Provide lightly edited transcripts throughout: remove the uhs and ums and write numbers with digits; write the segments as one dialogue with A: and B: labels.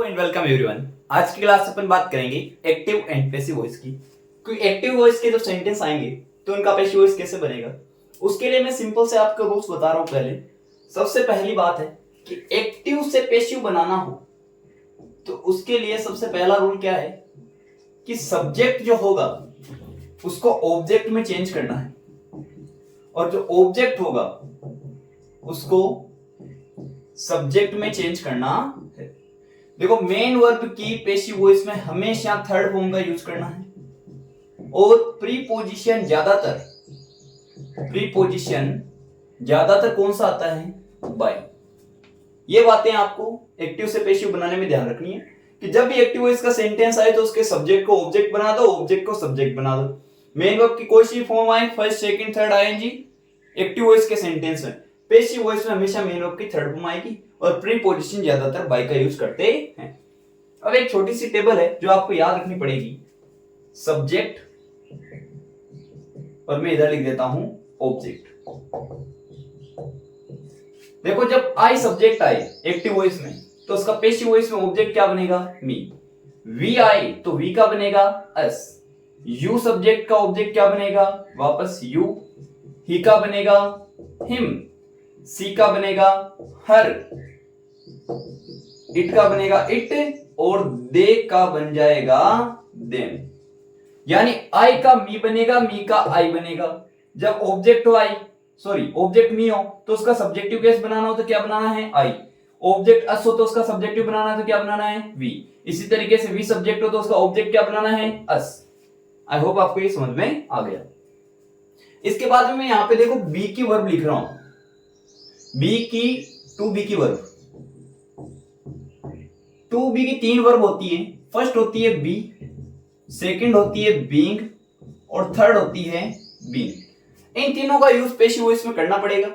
A: And welcome everyone. आज की class अपन बात करेंगे एक्टिव एंड पैसिव वॉइस की। क्योंकि एक्टिव वॉइस के जो सेंटेंस आएंगे तो उनका पैसिव वॉइस कैसे बनेगा, उसके लिए मैं सिंपल से आपको रूल्स बता रहा हूं। पहले सबसे पहली बात है कि एक्टिव से पैसिव बनाना हो तो उसके लिए सबसे पहला रूल क्या है कि सब्जेक्ट जो होगा उसको ऑब्जेक्ट में चेंज करना है, और जो ऑब्जेक्ट होगा उसको सब्जेक्ट में चेंज करना है। देखो, मेन वर्ब की पैसिव वॉइस में हमेशा थर्ड फॉर्म का यूज करना है, और प्रीपोजिशन ज्यादातर कौन सा आता है? बाय। ये बातें आपको एक्टिव से पैसिव बनाने में ध्यान रखनी है कि जब भी एक्टिव वॉइस का सेंटेंस आए तो उसके सब्जेक्ट को ऑब्जेक्ट बना दो, ऑब्जेक्ट को सब्जेक्ट बना दो। मेन वर्ब की कोई सी फॉर्म आए, first second third ING, active voice के सेंटेंस में पैसिव वॉइस में हमेशा मेन वर्ब की थर्ड फॉर्म आएगी, और प्रीपोजिशन ज्यादातर बाय का यूज करते हैं। अब एक छोटी सी टेबल है जो आपको याद रखनी पड़ेगी। सब्जेक्ट, और मैं इधर लिख देता हूं ऑब्जेक्ट। देखो, जब आई सब्जेक्ट आए एक्टिव वॉइस में तो उसका पैसिव वॉइस में ऑब्जेक्ट क्या बनेगा? मी। वी आई तो वी का बनेगा एस। यू सब्जेक्ट का ऑब्जेक्ट क्या बनेगा? वापस यू। ही का बनेगा हिम। सी का बनेगा हर। इट का बनेगा इट, और दे का बन जाएगा देम। यानी आई का मी बनेगा, मी का आई बनेगा। जब ऑब्जेक्ट हो ऑब्जेक्ट मी हो तो उसका सब्जेक्टिव केस बनाना हो तो क्या बनाना है? आई। ऑब्जेक्ट अस हो तो उसका सब्जेक्टिव बनाना है तो क्या बनाना है? वी। इसी तरीके से वी सब्जेक्ट हो तो उसका ऑब्जेक्ट क्या बनाना है? अस। आई होप आपको ये समझ में आ गया। इसके बाद में मैं यहां पे देखो बी की वर्ब लिख रहा हूं। बी की टू बी की वर्ब, टू बी की तीन वर्ब होती है। फर्स्ट होती है बी, सेकंड होती है बीइंग, और थर्ड होती है बीइंग। इन तीनों का यूज पैसिव वॉइस में करना पड़ेगा।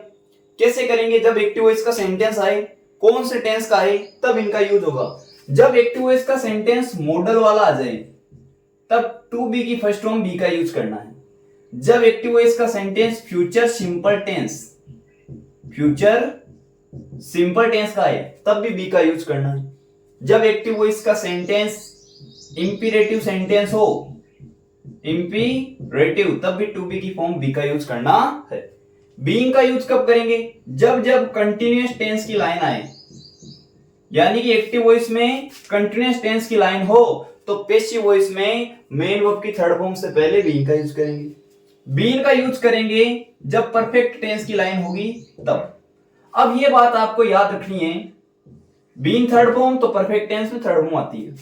A: कैसे करेंगे? जब एक्टिव वॉइस का सेंटेंस आए, कौन से टेंस का आए, तब इनका यूज होगा। जब एक्टिव वॉइस का सेंटेंस मॉडल वाला आ जाए तब टू बी की फर्स्ट फॉर्म बी का यूज करना है। जब एक्टिव वॉइस का सेंटेंस फ्यूचर सिंपल टेंस का है तब भी बी का यूज करना है। जब एक्टिव वॉइस का सेंटेंस इंपीरेटिव सेंटेंस हो, तब भी टू बी की फॉर्म बी का यूज करना है। बीइंग का यूज कब करेंगे? जब कंटीन्यूअस टेंस की लाइन आए, यानी कि एक्टिव वॉइस में कंटीन्यूअस टेंस की लाइन हो तो पैसिव वॉइस में मेन वर्ब की थर्ड फॉर्म से पहले बीइंग का यूज करेंगे। बीइंग का यूज करेंगे जब परफेक्ट टेंस की लाइन होगी तब। अब ये बात आपको याद रखनी है, बीइंग थर्ड फॉर्म तो परफेक्ट टेंस में थर्ड फॉर्म आती है।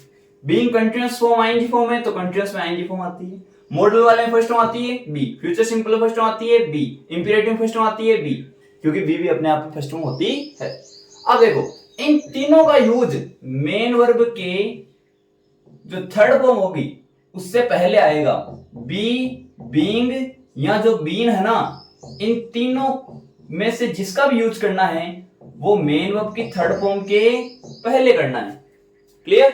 A: Being continuous form ING form है तो कंटीन्यूअस में आईएनजी फॉर्म आती है। मॉडल वाले में फर्स्ट फॉर्म आती है बी, फ्यूचर सिंपल में फर्स्ट फॉर्म आती है बी, इंपीरेटिव में फर्स्ट फॉर्म आती है बी, क्योंकि बी भी अपने आप में फर्स्ट फॉर्म होती है। अब देखो, इन तीनों का यूज मेन वर्ब के जो थर्ड फॉर्म होगी उससे पहले आएगा। बी, बीइंग या जो बीन है ना, इन तीनों में से जिसका भी यूज करना है वो मेन वर्ब की थर्ड फॉर्म के पहले करना है। क्लियर?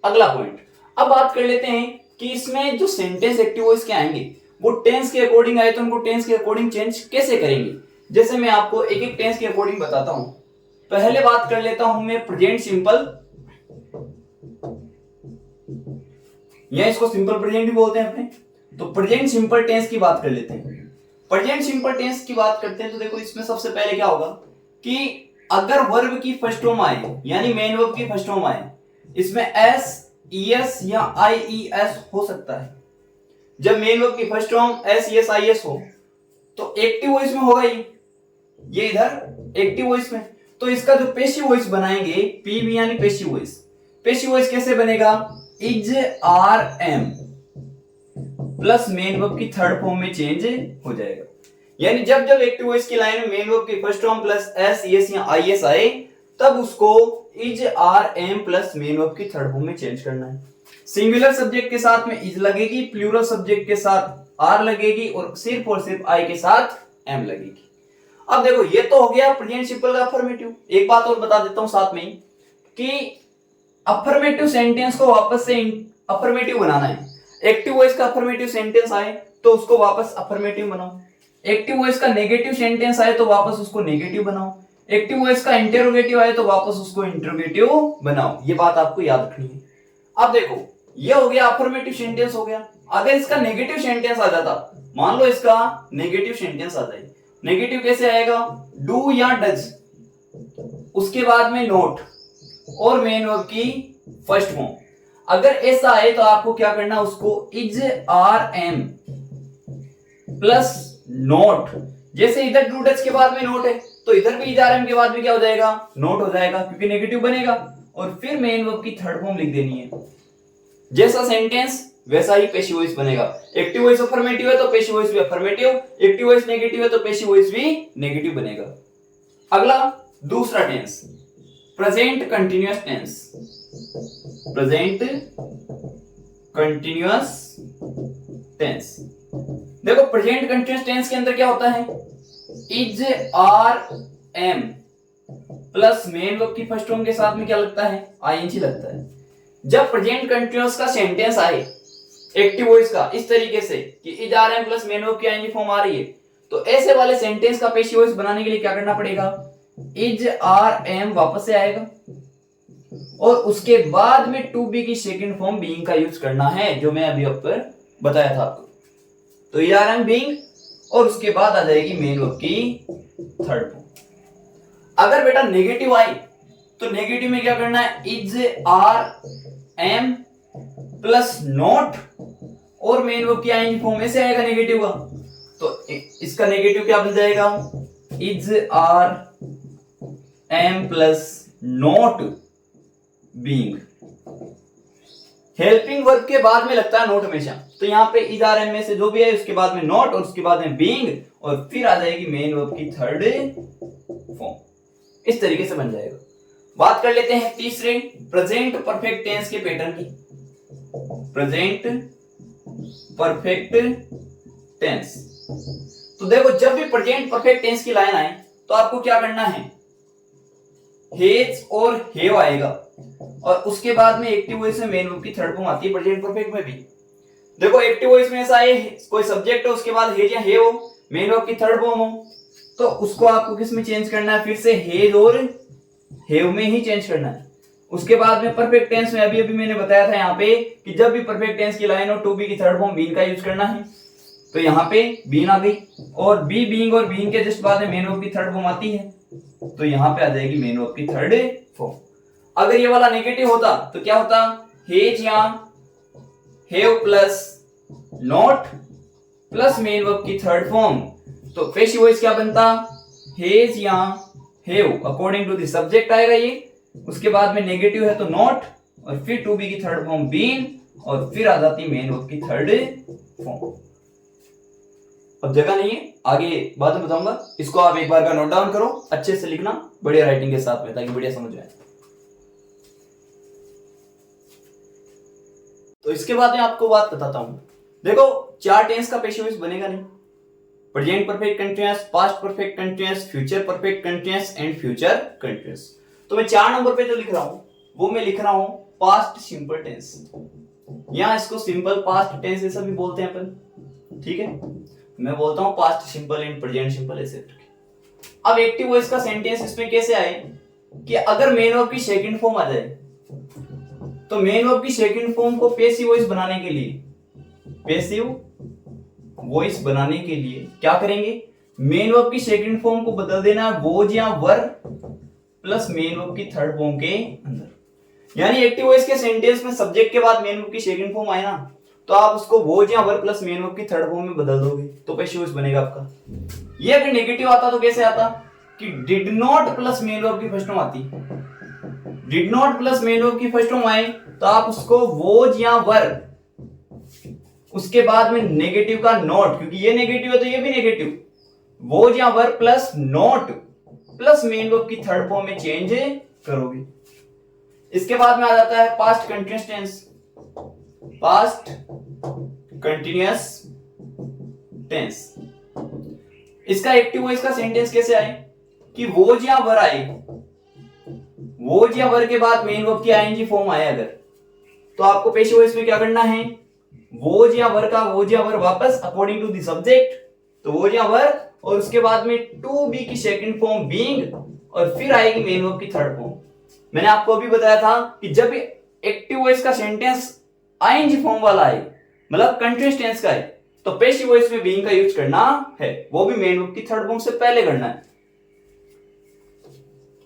A: अगला पॉइंट, अब बात कर लेते हैं कि इसमें जो सेंटेंस एक्टिव वॉइस के आएंगे वो टेंस के अकॉर्डिंग आए तो उनको टेंस के अकॉर्डिंग चेंज कैसे करेंगे। जैसे मैं आपको एक एक टेंस के अकॉर्डिंग बताता हूं। पहले बात कर लेता हूं मैं प्रेजेंट सिंपल, या इसको सिंपल प्रेजेंट भी बोलते हैं अपने। तो प्रेजेंट सिंपल टेंस की बात कर लेते हैं। प्रेजेंट सिंपल टेंस की बात करते हैं तो देखो, इसमें सबसे पहले क्या होगा कि अगर वर्ब की फर्स्ट फॉर्म आए, यानी मेन वर्ब की फर्स्ट फॉर्म आए, इसमें एस, ईएस या आईईएस हो सकता है। जब मेन वर्ब की first form S, ES, IS हो तो एक्टिव वॉइस में होगा ये इधर एक्टिव वॉइस में। तो इसका जो पैसिव वॉइस बनाएंगे, पीवी यानी पैसिव वॉइस। पैसिव वॉइस कैसे बनेगा? Is, are, am plus main verb की थर्ड फॉर्म में चेंज हो जाएगा। यानी जब एक्टिव वॉइस की लाइन में मेन वर्ब की first form plus S, ES या आईएस आए तब उसको is, are, am plus main verb की थर्ड फॉर्म में चेंज करना है। सिंगुलर सब्जेक्ट के साथ में इज लगेगी, प्लूरल सब्जेक्ट के साथ आर लगेगी, और सिर्फ आई के साथ एम लगेगी। अब देखो, ये तो हो गया प्रेजेंट सिंपल का अफर्मेटिव। एक बात और बता देता हूं साथ में कि अफर्मेटिव सेंटेंस को वापस से अफर्मेटिव बनाना है। एक्टिव वॉइस का अफर्मेटिव सेंटेंस आए तो उसको वापस अफर्मेटिव बनाओ। एक्टिव वॉइस का नेगेटिव सेंटेंस आए तो वापस उसको नेगेटिव बनाओ। एक्टिव वॉइस का इंटेरोगेटिव आए तो वापस उसको इंटेरोगेटिव बनाओ, ये बात आपको याद रखनी है। अब देखो ये हो गया अफर्मेटिव सेंटेंस हो गया। अगर इसका नेगेटिव सेंटेंस आ जाता, मान लो इसका नेगेटिव सेंटेंस आ जाए, नेगेटिव कैसे आएगा, डू या डज, उसके बाद में नोट और मेन वर्ब की फर्स्ट फॉर्म। अगर ऐसा आए तो आपको क्या करना, उसको is are am plus not, जैसे इधर डू डज के बाद में नोट है तो इधर भी इज आर एम के बाद में क्या हो जाएगा, नोट हो जाएगा, क्योंकि नेगेटिव बनेगा, और फिर मेन वर्ब की थर्ड फॉर्म लिख देनी है। जैसा सेंटेंस वैसा ही पैसिव वॉइस बनेगा। एक्टिव वॉइस अफर्मेटिव है तो पैसिव वॉइस भी अफर्मेटिव, एक्टिव वॉइस नेगेटिव है तो पैसिव वॉइस भी नेगेटिव बनेगा। अगला दूसरा tense, present continuous tense. Present continuous tense, देखो प्रेजेंट कंटीन्यूअस टेंस के अंदर क्या होता है, is are am plus main verb की फर्स्ट फॉर्म के साथ में क्या लगता है, आईएनजी लगता है। जब प्रेजेंट कंटीन्यूअस का सेंटेंस आए एक्टिव वॉइस का इस तरीके से कि is are am plus main verb की आईएनजी फॉर्म आ रही है, तो ऐसे वाले सेंटेंस का पैसिव वॉइस बनाने के लिए क्या करना पड़ेगा, इज आर एम वापस से आएगा और उसके बाद में टू बी की सेकंड फॉर्म बीइंग का यूज करना है, जो मैं अभी ऊपर बताया था आपको। तो इज आर एम बीइंग और उसके बाद आ जाएगी मेन वर्ब की थर्ड फॉर्म। अगर बेटा नेगेटिव आई तो नेगेटिव में क्या करना है, is are am plus not और मेन वर्ब की आईएनजी फॉर्म में से आएगा नेगेटिव का, तो इसका नेगेटिव क्या बन जाएगा, is are am plus not being. Helping verb के बाद में लगता है नॉट हमेशा, तो यहाँ पे इज आर एम में से जो भी है उसके बाद में नॉट और उसके बाद में बीइंग और फिर आ जाएगी मेन वर्ब की थर्ड फॉर्म। इस तरीके से बन जाएगा। बात कर लेते हैं तीसरे प्रेजेंट परफेक्ट टेंस के पैटर्न की। प्रेजेंट परफेक्ट टेंस, तो देखो जब भी प्रेजेंट परफेक्ट टेंस की लाइन आए तो आपको क्या करना है, हेज और हेव आएगा और उसके बाद में एक्टिव वॉइस में मेन वर्ब की थर्ड फॉर्म आती है प्रेजेंट परफेक्ट में भी। देखो एक्टिव वॉइस में ऐसा है, कोई सब्जेक्ट हो उसके बाद हेज या हेव हो, मेन वर्ब की थर्ड फॉर्म हो, तो उसको आपको किस में चेंज करना है, फिर से हेज और हेव में ही चेंज करना है। उसके बाद में परफेक्ट टेंस में अभी मैंने बताया था यहाँ पे कि जब भी परफेक्ट टेंस की लाइन हो टू बी की थर्ड फॉर्म बीन का यूज करना है, तो यहाँ पे बीन आ गई और बी बीइंग और बीइंग के जस्ट बाद में मेन वर्ब की थर्ड फॉर्म आती है, तो यहाँ पे आ जाएगी मेन वर्ब की थर्ड फॉर्म। अगर ये वाला नेगेटिव होता तो क्या होता, हेज या have plus not plus main verb की थर्ड फॉर्म, तो पैसिव वॉइस क्या बनता, हेज या have according to the subject आएगा ये, उसके बाद में नेगेटिव है तो नॉट और फिर टू बी की थर्ड फॉर्म बीन और फिर आ जाती मेन वर्ब की थर्ड फॉर्म। अब जगह नहीं है, आगे बाद में बताऊंगा, इसको आप एक बार का नोट डाउन करो, अच्छे से लिखना बढ़िया राइटिंग के साथ में, ताकि बढ़िया समझ में आए। तो इसके बाद मैं आपको बात बताता हूं। देखो चार टेंस का पैसिव वॉइस बनेगा नहीं, present perfect continuous, past perfect continuous, future perfect continuous and future continuous. तो मैं 4 नंबर पे जो लिख रहा हूं वो मैं लिख रहा हूं पास्ट सिंपल टेंस, यहां इसको सिंपल पास्ट टेंस ऐसा भी बोलते हैं अपन, ठीक है, मैं बोलता हूं past simple and present simple ऐसे। अब एक्टिव वॉइस का सेंटेंस इसमें कैसे आए कि अगर मेन वर्ब की सेकंड फॉर्म आ जाए तो मेन वर्ब की सेकंड फॉर्म को पैसिव वॉइस बनाने के लिए, पैसिव वॉइस बनाने के लिए क्या करेंगे, मेन वर्ब की सेकंड फॉर्म को बदल देना वोज या वर प्लस मेन वर्ब की थर्ड फॉर्म के अंदर। यानी एक्टिव वॉइस के सेंटेंस में सब्जेक्ट के बाद मेन वर्ब की सेकंड फॉर्म आए ना, तो आप उसको वोज या वर प्लस मेन वर्ब की थर्ड फॉर्म में बदल दोगे तो पैसिव वॉइस बनेगा आपका। ये अगर नेगेटिव आता तो कैसे आता कि did not plus main verb की फर्स्ट फॉर्म आती, did not plus main verb की फर्स्ट फॉर्म आए तो आप उसको वोज या वर, उसके बाद में नेगेटिव का नॉट, क्योंकि ये नेगेटिव है तो ये भी नेगेटिव, वोज या were plus not plus main verb की थर्ड फॉर्म में चेंज करोगे। इसके बाद में आ जाता है past continuous tense. Past continuous tense, इसका एक्टिव वॉइस का सेंटेंस कैसे आए कि वोज या वर आए, वोज या वर के बाद मेन वर्ब की आईएनजी फॉर्म आए अगर, तो आपको पैसिव वॉइस में क्या करना है, वोज या वर का वोज या वर वापस अकॉर्डिंग टू द सब्जेक्ट, तो वोज या वर और उसके बाद में टू बी की सेकंड फॉर्म बीइंग और फिर आएगी मेन वर्ब की थर्ड फॉर्म। मैंने आपको अभी बताया था कि जब एक्टिव वॉइस का सेंटेंस आईएनजी फॉर्म वाला है, मतलब कंटीन्यूअस टेंस का है, तो पैसिव वॉइस में बीइंग का यूज करना है, वो भी मेन वर्ब की थर्ड फॉर्म से पहले करना है।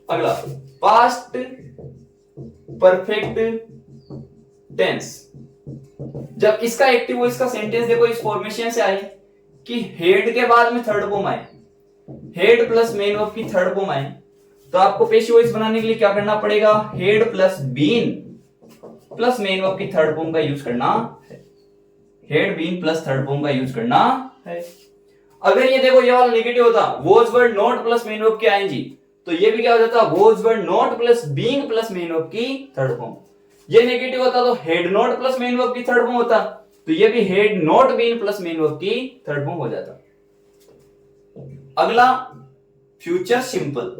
A: अगला पास्ट परफेक्ट टेंस। जब इसका एक्टिव वॉइस का सेंटेंस देखो इस फॉर्मेशन से आए कि हेड के बाद में थर्ड फॉर्म आए, हेड प्लस मेन वर्ब की थर्ड फॉर्म आए, तो आपको पैसिव वॉइस बनाने के लिए क्या करना पड़ेगा, had plus been plus main verb की थर्ड फॉर्म का यूज करना है। Had been plus third form का यूज करना है। अगर ये देखो ये वाला नेगेटिव होता, was were not plus main verb की आईएनजी, तो ये भी क्या हो जाता, was were not plus being plus main verb की थर्ड फॉर्म। ये नेगेटिव होता तो had not plus main verb की थर्ड फॉर्म होता, तो ये भी had not been plus main verb की थर्ड फॉर्म हो जाता। अगला फ्यूचर सिंपल,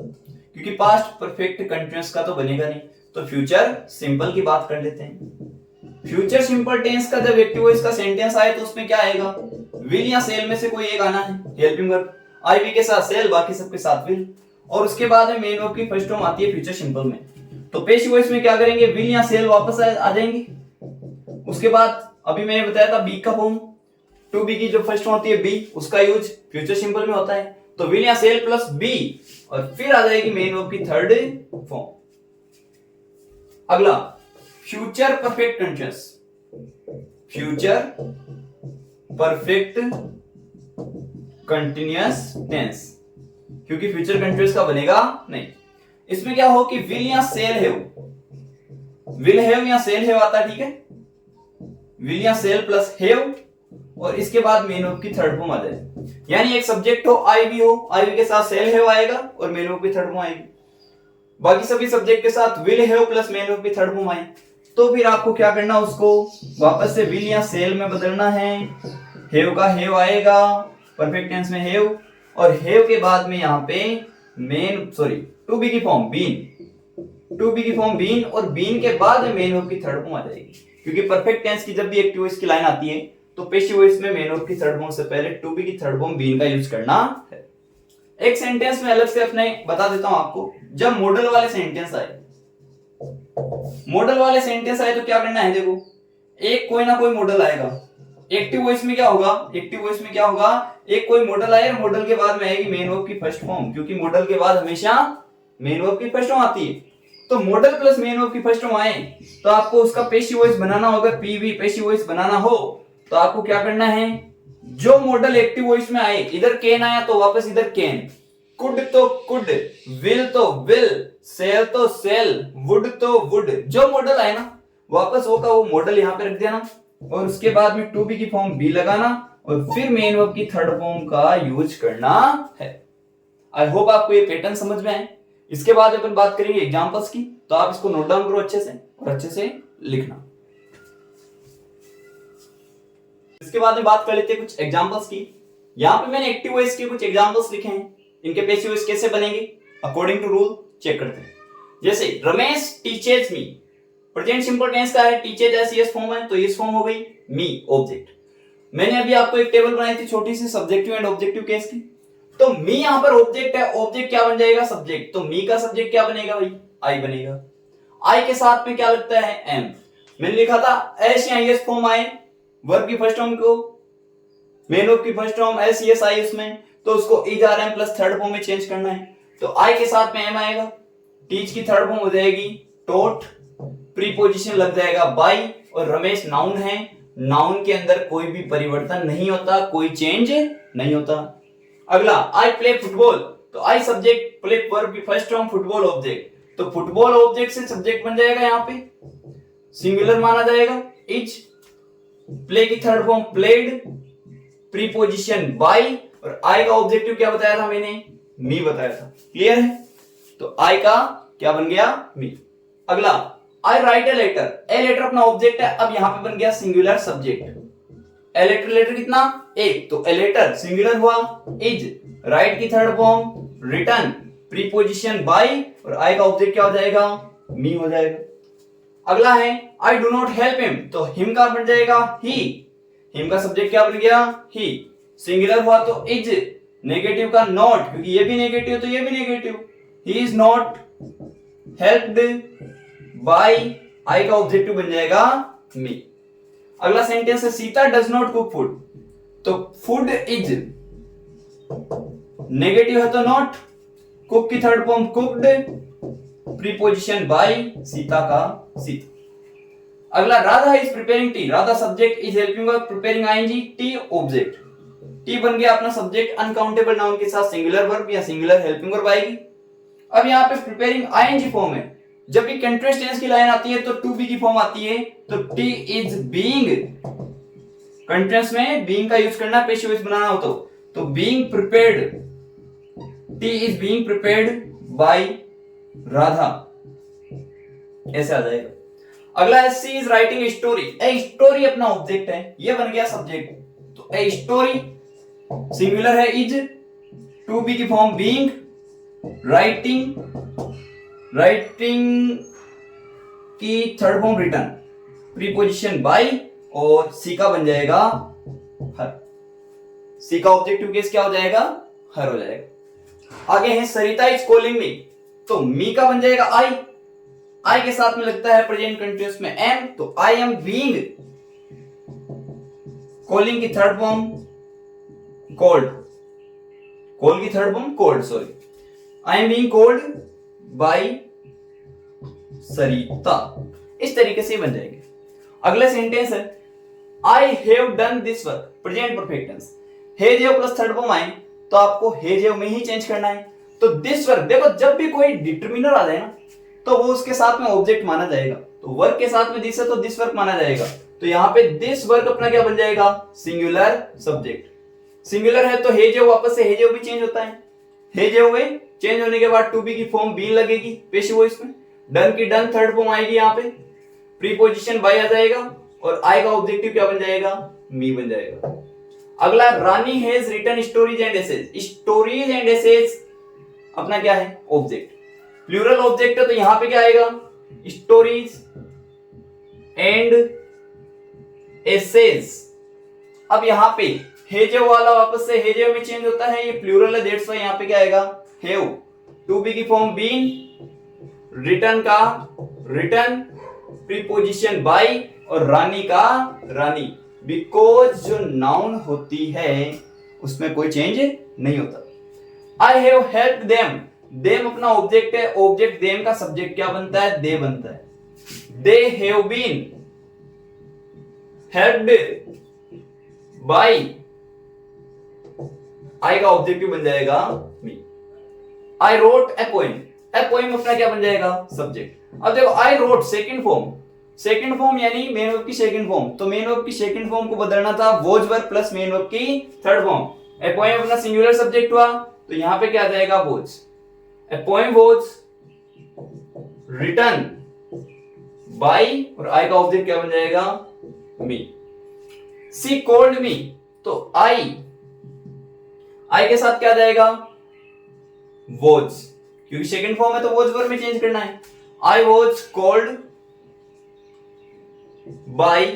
A: क्योंकि पास्ट परफेक्ट कंटीन्यूअस का तो बनेगा नहीं, तो फ्यूचर सिंपल की बात कर लेते हैं। फ्यूचर सिंपल टेंस का जब एक्टिव वॉइस का सेंटेंस आए तो उसमें क्या आएगा, विल या सेल में से कोई एक आना है, हेल्पिंग वर्ब, आई वी के साथ सेल, बाकी सबके साथ विल, और उसके बाद में मेन वर्ब की फर्स्ट फॉर्म आती है फ्यूचर सिंपल में। तो पैसिव वॉइस में क्या करेंगे, विल या सेल वापस आ जाएंगे। उसके बाद अभी मैंने बताया था बी का फॉर्म, टू बी की जो फर्स्ट फॉर्म होती है बी, उसका यूज फ्यूचर सिंपल में होता है, तो विल या सेल प्लस बी और फिर आ जाएगी मेन वर्ब की थर्ड फॉर्म। अगला future perfect continuous, future perfect continuous tense, क्योंकि फ्यूचर कंटीन्यूअस का बनेगा नहीं। इसमें क्या हो कि विल या सेल है, विल हैव या सेल हैव आता है, ठीक है, विल या सेल प्लस हैव और इसके बाद मेन वर्ब की थर्ड फॉर्म आ जाए, यानी एक सब्जेक्ट हो आई वी हो, आई वी के साथ सेल हैव आएगा और मेन वर्ब की थर्ड फॉर्म आएगी, बाकी सभी सब्जेक्ट के साथ will have plus main verb की थर्ड फॉर्म आए, तो फिर आपको क्या करना, उसको वापस से विल या सेल में बदलना है। हैव का हैव आएगा परफेक्ट टेंस में हैव, और हैव के बाद में यहाँ पे टू बी की फॉर्म बीन, टू बी की फॉर्म बीन, और बीन के बाद में मेन वर्ब की थर्ड फॉर्म आ जाएगी, क्योंकि परफेक्ट टेंस की जब भी एक्टिव वॉइस की लाइन आती है तो पैसिव वॉइस में मेन वर्ब की थर्ड फॉर्म से पहले टू बी की थर्ड फॉर्म बीन का यूज करना है। एक सेंटेंस में अलग से अपने बता देता हूं आपको, जब मॉडल वाले सेंटेंस आए, मॉडल वाले सेंटेंस आए तो क्या करना है, देखो एक कोई ना कोई मॉडल आएगा। एक्टिव वॉइस में क्या होगा, एक्टिव वॉइस में क्या होगा, एक कोई मॉडल आए, मॉडल के बाद में आएगी मेन वर्ब की फर्स्ट फॉर्म, क्योंकि मॉडल के बाद हमेशा मेन वर्ब की फर्स्ट फॉर्म आती है। तो मॉडल प्लस मेन वर्ब की फर्स्ट फॉर्म आए तो आपको उसका पैसिव वॉइस बनाना होगा, पीवी पैसिव वॉइस बनाना हो तो आपको क्या करना है, जो मॉडल एक्टिव वॉइस में आए, इधर कैन आया तो वापस इधर कैन, कुड तो कुड, विल तो विल, सेल तो सेल, वुड तो वुड, जो मॉडल आए ना वापस वो का वो मॉडल यहाँ पे रख देना, और उसके बाद में टू बी की फॉर्म बी लगाना और फिर मेन वर्ब की थर्ड फॉर्म का यूज करना है। आई होप आपको ये पैटर्न समझ में आए। इसके बाद अपन बात करेंगे एग्जांपल्स की, तो आप इसको नोट डाउन करो अच्छे से और अच्छे से लिखना। इसके बाद में बात कर लेते हैं कुछ एग्जांपल्स की। यहाँ पे मैंने एक्टिव वॉइस के कुछ एग्जांपल्स लिखे हैं, इनके पैसिव वॉइस कैसे बनेंगे अकॉर्डिंग टू रूल चेक करते हैं। जैसे रमेश टीचेज मी, प्रेजेंट सिंपल टेंस का है, टीचेज एस फॉर्म है तो इस फॉर्म हो गई, मी ऑब्जेक्ट। मैंने अभी आपको एक टेबल बनाई थी छोटी सी सब्जेक्टिव एंड ऑब्जेक्टिव केस की, तो मी यहां पर ऑब्जेक्ट है, ऑब्जेक्ट क्या बन जाएगा, सब्जेक्ट, तो मी का सब्जेक्ट क्या बनेगा भाई, आई बनेगा। आई के साथ में क्या लगता है, एम। मैंने लिखा था एस या एस फॉर्म आए, वर्ब की फर्स्ट फॉर्म को मेन वर्ब की फर्स्ट फॉर्म एस एस आई उसमें, तो उसको is are am plus third form में चेंज करना है, तो आई के साथ में एम आएगा, टीच की थर्ड फॉर्म हो जाएगी टोट, प्रीपोजिशन लग जाएगा बाई, और रमेश नाउन है, नाउन के अंदर कोई भी परिवर्तन नहीं होता, कोई चेंज नहीं होता। अगला आई प्ले फुटबॉल, तो आई सब्जेक्ट, प्ले वर्ब की फर्स्ट फॉर्म, फुटबॉल ऑब्जेक्ट, तो फुटबॉल ऑब्जेक्ट से सब्जेक्ट बन जाएगा, यहाँ पे सिंगुलर माना जाएगा इज, प्ले की third form played, preposition by, और आई का ऑब्जेक्टिव क्या बताया था मैंने, मी बताया था। क्लियर है, तो आई का क्या बन गया, मी। अगला I write a letter, a letter अपना ऑब्जेक्ट है, अब यहां पे बन गया singular subject, a letter, letter कितना एक, तो ए लेटर सिंगुलर हुआ, इज, राइट की third form return, preposition by, और आई का ऑब्जेक्ट क्या हो जाएगा, मी हो जाएगा। अगला है I do not help him, तो हिम का बन जाएगा ही, हिम का सब्जेक्ट क्या बन गया, ही, सिंगुलर हुआ तो इज, नेगेटिव का नॉट, क्योंकि ये भी नेगेटिव तो ये भी negative, he is not helped by, I का ऑब्जेक्टिव बन जाएगा मी। अगला सेंटेंस है Sita does not cook food, तो फूड इज नेगेटिव है तो नॉट, कुक की third form cooked, preposition by Sita का सीता। अगला Radha is preparing tea, Radha subject, is helping preparing ING, tea object. Tea बन गया अपना सब्जेक्ट, अनकाउंटेबल नाउन के साथ सिंगुलर वर्ब या सिंगुलर हेल्पिंग वर्ब आएगी। अब यहाँ पे प्रिपेयरिंग आईएनजी फॉर्म है, जब भी कंटीन्यूअस टेंस की लाइन आती है तो टू बी की फॉर्म आती है, तो टी इज बीइंग, कंटीन्यूअस में बीइंग का यूज करना, पेशिव वॉइस बनाना हो तो being prepared, tea is being prepared by Radha, ऐसे आ जाएगा। अगला है she is writing a story, a story अपना ऑब्जेक्ट है, ये बन गया सब्जेक्ट, तो ए स्टोरी सिंगुलर है इज, टू बी की फॉर्म बीइंग, राइटिंग, राइटिंग की third form written, preposition by, और सी का बन जाएगा हर, सी का ऑब्जेक्टिव केस क्या हो जाएगा, हर हो जाएगा। आगे है सरिता इज कॉलिंग मी, तो मी का बन जाएगा आई, आई के साथ में लगता है प्रेजेंट कंटीन्यूअस में एम, तो आई एम बीइंग, कॉलिंग की थर्ड फॉर्म कॉल्ड, कॉल की third form called, sorry, I am being called by Sarita, इस तरीके से बन जाएंगे। अगला सेंटेंस है I have done this work, present perfect tense, has have plus third form आए तो आपको हैज हैव में ही चेंज करना है। तो दिस वर्क, देखो जब भी कोई डिटरमिनर आ जाए ना तो वो उसके साथ में ऑब्जेक्ट माना जाएगा, तो वर्क के साथ में दिस है तो दिस वर्क माना जाएगा, तो यहाँ पे दिस वर्क अपना क्या बन जाएगा, सिंगुलर सब्जेक्ट, सिंगुलर है तो हैज हैव वापस से हैज हैव भी चेंज होता है, हैज हैव में चेंज होने के बाद टू बी की फॉर्म बीन लगेगी पेशिव वॉइस में, डन की डन थर्ड फॉर्म आएगी, यहाँ पे प्रीपोजिशन बाय आ जाएगा, और आई का ऑब्जेक्टिव क्या बन जाएगा, मी बन जाएगा। अगला Rani has written stories and essays, stories and essays अपना क्या है, ऑब्जेक्ट, प्लूरल ऑब्जेक्ट है तो यहां पे क्या आएगा, स्टोरीज एंड एसेज। अब यहां पे हेजेव वाला वापस से हेजेव में चेंज होता है, ये प्लूरल है दैट्स व्हाई यहां पे क्या आएगा, हैव, टू बी की फॉर्म बीन, रिटन का रिटन, प्रीपोजिशन बाय, और रानी का रानी, बिकॉज जो नाउन होती है उसमें कोई चेंज नहीं होता। I have helped them, them अपना ऑब्जेक्ट है, ऑब्जेक्ट देम का सब्जेक्ट क्या बनता है, दे बनता है, they have been helped by, I का ऑब्जेक्टिव बन जाएगा me. I wrote a poem, a poem अपना क्या बन जाएगा, सब्जेक्ट। अब देखो I wrote second form, second form यानी मेन वर्ब की सेकंड फॉर्म, तो मेन वर्ब की सेकंड फॉर्म को बदलना था was verb plus main verb की थर्ड फॉर्म, ए पोएम अपना सिंगुलर सब्जेक्ट हुआ तो यहां पे क्या आ जाएगा, was, a poem was written by, और आई का ऑब्जेक्ट क्या बन जाएगा, मी। सी कॉल्ड मी, तो आई के साथ क्या आ जाएगा, वॉज, क्योंकि सेकंड फॉर्म है तो वॉज वर्ब में चेंज करना है, I was called by,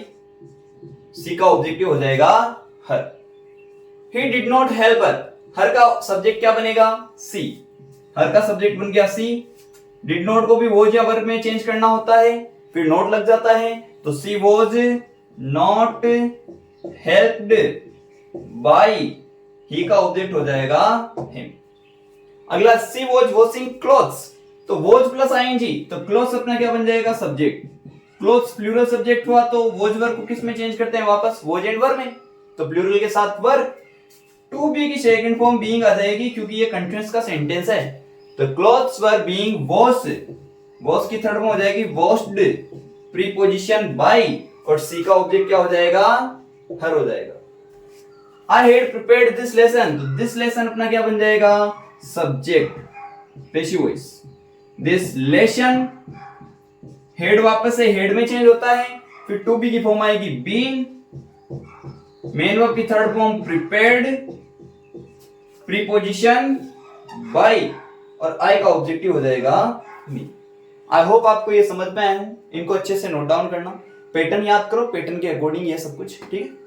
A: she का ऑब्जेक्टिव हो जाएगा her. He did not help her, her का सब्जेक्ट क्या बनेगा, सी, हर का सब्जेक्ट बन गया सी, डिड नॉट को भी वॉज या वर्ब में चेंज करना होता है, फिर नॉट लग जाता है, तो सी वॉज नॉट हेल्प्ड बाय, ही का ऑब्जेक्ट हो जाएगा हिम। अगला सी वॉज वॉशिंग क्लॉथ्स, तो वॉज प्लस आईएनजी, तो क्लॉथ्स अपना क्या बन जाएगा, सब्जेक्ट, क्लॉथ्स प्लूरल सब्जेक्ट हुआ तो वॉज वर्ब को किस में चेंज करते हैं, वापस वॉज एंड वर्ब में, तो प्लूरल के साथ वर्ब, टू बी की सेकंड फॉर्म बीइंग आ जाएगी क्योंकि ये कंटीन्यूअस का सेंटेंस है, तो clothes were being washed, wash की थर्ड फॉर्म हो जाएगी वॉश्ड, प्रीपोजिशन बाय, और सी का ऑब्जेक्ट क्या हो जाएगा, हर हो जाएगा। I had prepared this lesson, तो दिस लेसन अपना क्या बन जाएगा, subject, passive voice, this lesson, had वापस से हेड में चेंज होता है, फिर टू बी की फॉर्म आएगी बीन, मेन वर्ब की third form prepared, preposition by, और आई का ऑब्जेक्टिव हो जाएगा मी। आई होप आपको ये समझ में आया है, इनको अच्छे से नोट डाउन करना, पैटर्न याद करो, पैटर्न के अकॉर्डिंग ये सब कुछ, ठीक है।